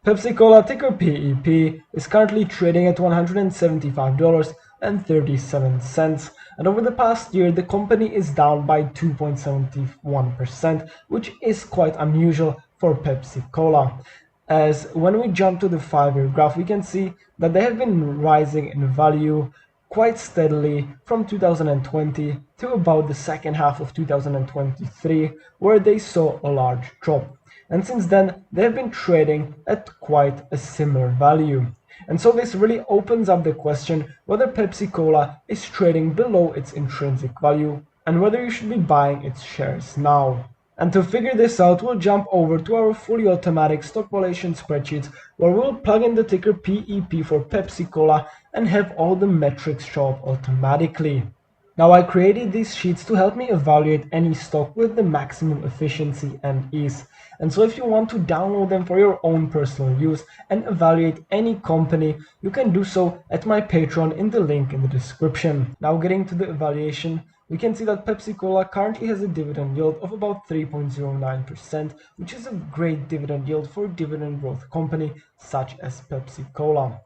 PepsiCo, ticker PEP, is currently trading at $175.37, and over the past year the company is down by 2.71%, which is quite unusual for PepsiCo, as when we jump to the 5-year graph we can see that they have been rising in value quite steadily from 2020 to about the second half of 2023, where they saw a large drop. And since then, they have been trading at quite a similar value. And so this really opens up the question whether PepsiCo is trading below its intrinsic value and whether you should be buying its shares now. And to figure this out, we'll jump over to our fully automatic stock valuation spreadsheet, where we'll plug in the ticker PEP for PepsiCo and have all the metrics show up automatically. Now, I created these sheets to help me evaluate any stock with the maximum efficiency and ease. And so if you want to download them for your own personal use and evaluate any company, you can do so at my Patreon in the link in the description. Now, getting to the evaluation, we can see that PepsiCo currently has a dividend yield of about 3.09%, which is a great dividend yield for a dividend growth company such as PepsiCo.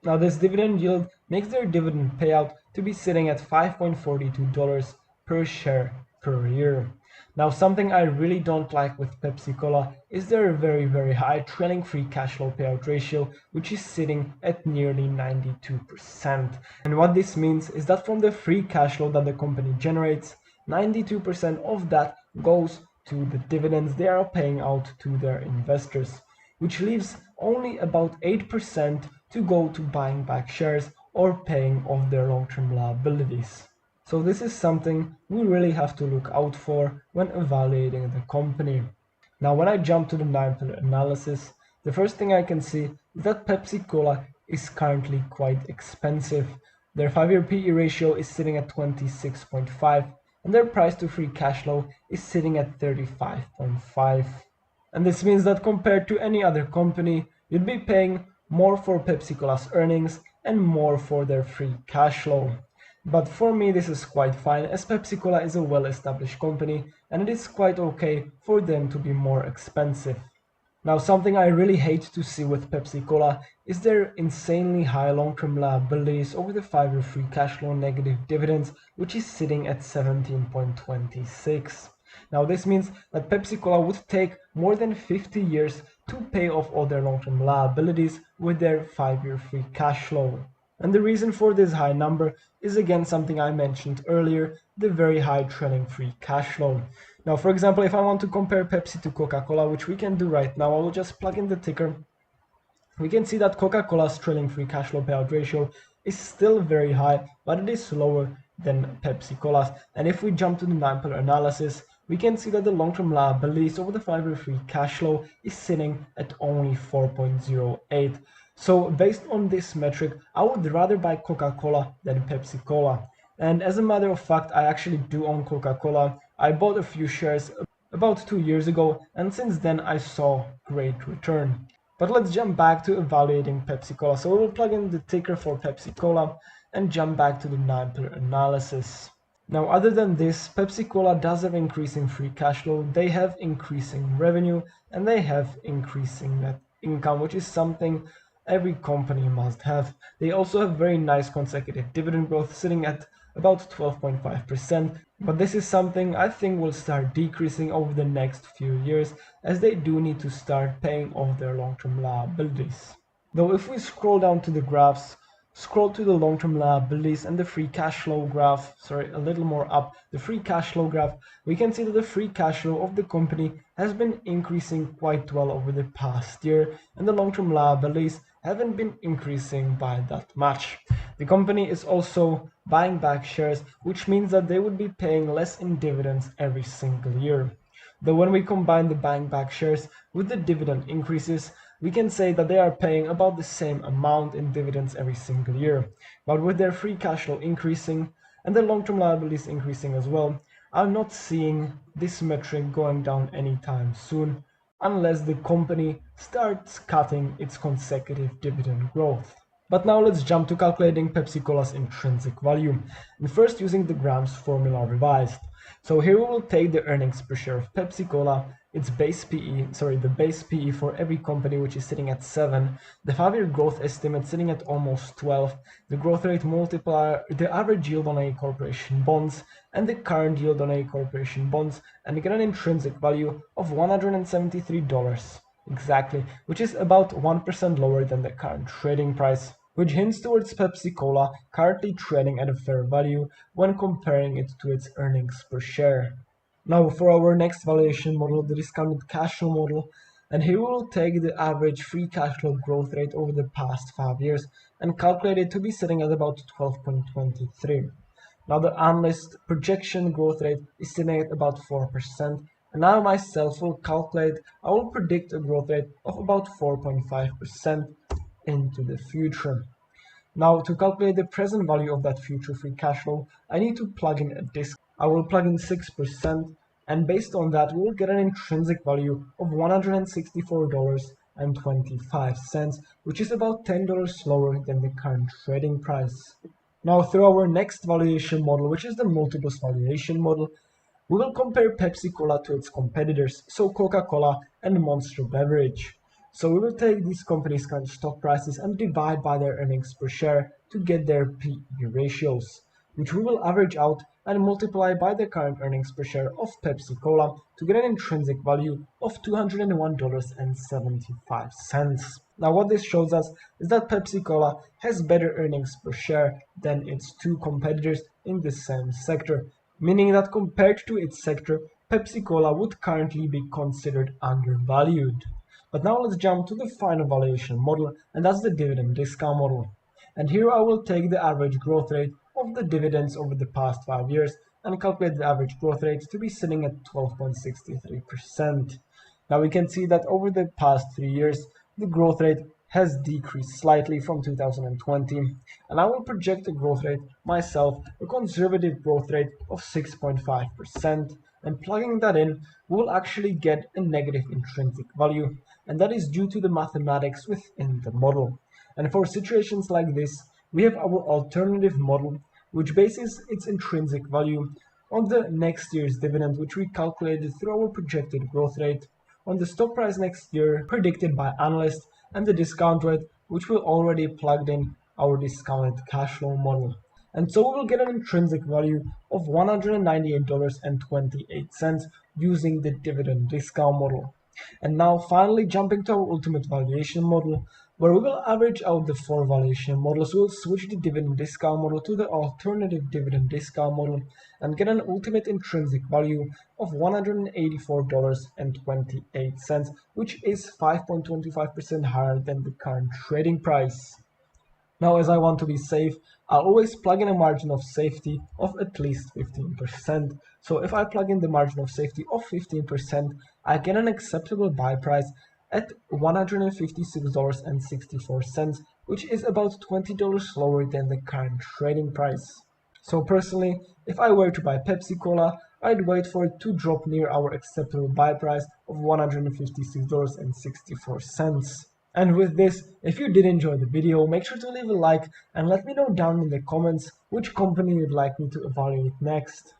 Now, this dividend yield makes their dividend payout to be sitting at $5.42 per share per year. Now, something I really don't like with PepsiCo is their very high trailing free cash flow payout ratio, which is sitting at nearly 92%. And what this means is that from the free cash flow that the company generates, 92% of that goes to the dividends they are paying out to their investors, which leaves only about 8% to go to buying back shares or paying off their long-term liabilities. So this is something we really have to look out for when evaluating the company. Now, when I jump to the 9-pillar analysis, the first thing I can see is that PepsiCo is currently quite expensive. Their 5-year PE ratio is sitting at 26.5, and their price to free cash flow is sitting at 35.5. And this means that compared to any other company, you'd be paying more for PepsiCo's earnings and more for their free cash flow. But for me, this is quite fine, as PepsiCo is a well-established company and it is quite okay for them to be more expensive. Now, something I really hate to see with PepsiCo is their insanely high long-term liabilities over the 5-year free cash flow negative dividends, which is sitting at 17.26. Now, this means that PepsiCo would take more than 50 years to pay off all their long-term liabilities with their 5-year free cash flow. And the reason for this high number is again something I mentioned earlier, the very high trailing free cash flow. Now, for example, if I want to compare Pepsi to Coca-Cola, which we can do right now, I will just plug in the ticker. We can see that Coca-Cola's trailing free cash flow payout ratio is still very high, but it is lower than PepsiCo's. And if we jump to the 9-pillar analysis, we can see that the long-term liabilities over the 5-year free cash flow is sitting at only 4.08. So based on this metric, I would rather buy Coca-Cola than PepsiCo. And as a matter of fact, I actually do own Coca-Cola. I bought a few shares about 2 years ago, and since then I saw great return. But let's jump back to evaluating PepsiCo. So we'll plug in the ticker for PepsiCo and jump back to the 9-pillar analysis. Now, other than this, PepsiCo does have increasing free cash flow, they have increasing revenue, and they have increasing net income, which is something every company must have. They also have very nice consecutive dividend growth sitting at about 12.5%, but this is something I think will start decreasing over the next few years, as they do need to start paying off their long-term liabilities. Though if we scroll down to the graphs, scroll to the long-term liabilities and the free cash flow graph, a little more up, the free cash flow graph, we can see that the free cash flow of the company has been increasing quite well over the past year, and the long-term liabilities haven't been increasing by that much. The company is also buying back shares, which means that they would be paying less in dividends every single year. Though when we combine the buying back shares with the dividend increases, we can say that they are paying about the same amount in dividends every single year. But with their free cash flow increasing and their long-term liabilities increasing as well, I'm not seeing this metric going down anytime soon, unless the company starts cutting its consecutive dividend growth. But now let's jump to calculating PepsiCo's intrinsic value, and first using the grams formula revised. So here we will take the earnings per share of PepsiCo the base PE for every company, which is sitting at 7, the 5-year growth estimate sitting at almost 12, the growth rate multiplier, the average yield on A corporation bonds, and the current yield on A corporation bonds, and you get an intrinsic value of $173 exactly, which is about 1% lower than the current trading price, which hints towards Pepsi-Cola currently trading at a fair value when comparing it to its earnings per share. Now for our next valuation model, the discounted cash flow model, and here we will take the average free cash flow growth rate over the past 5 years and calculate it to be sitting at about 12.23. Now the analyst projection growth rate is sitting at about 4%, and I myself will I will predict a growth rate of about 4.5% into the future. Now to calculate the present value of that future free cash flow, I need to plug in a discount. I will plug in 6%, and based on that, we will get an intrinsic value of $164.25, which is about $10 lower than the current trading price. Now, through our next valuation model, which is the multiples valuation model, we will compare Pepsi-Cola to its competitors, so Coca-Cola and Monster Beverage. So we will take these companies' current stock prices and divide by their earnings per share to get their PE ratios, which we will average out and multiply by the current earnings per share of Pepsi-Cola to get an intrinsic value of $201.75. Now what this shows us is that Pepsi-Cola has better earnings per share than its two competitors in the same sector, meaning that compared to its sector, Pepsi-Cola would currently be considered undervalued. But now let's jump to the final valuation model, and that's the dividend discount model. And here I will take the average growth rate of the dividends over the past 5 years and calculate the average growth rate to be sitting at 12.63%. Now we can see that over the past 3 years, the growth rate has decreased slightly from 2020, and I will project a growth rate myself, a conservative growth rate of 6.5%, and plugging that in, we will actually get a negative intrinsic value, and that is due to the mathematics within the model. And for situations like this, we have our alternative model, which bases its intrinsic value on the next year's dividend, which we calculated through our projected growth rate, on the stock price next year predicted by analysts, and the discount rate, which we already plugged in our discounted cash flow model. And so we will get an intrinsic value of $198.28 using the dividend discount model. And now finally jumping to our ultimate valuation model, where we will average out the 4 valuation models. We'll switch the dividend discount model to the alternative dividend discount model and get an ultimate intrinsic value of $184.28, which is 5.25% higher than the current trading price. Now, as I want to be safe, I'll always plug in a margin of safety of at least 15%. So if I plug in the margin of safety of 15%, I get an acceptable buy price at $156.64, which is about $20 lower than the current trading price. So personally, if I were to buy Pepsi-Cola, I'd wait for it to drop near our acceptable buy price of $156.64. And with this, if you did enjoy the video, make sure to leave a like and let me know down in the comments which company you'd like me to evaluate next.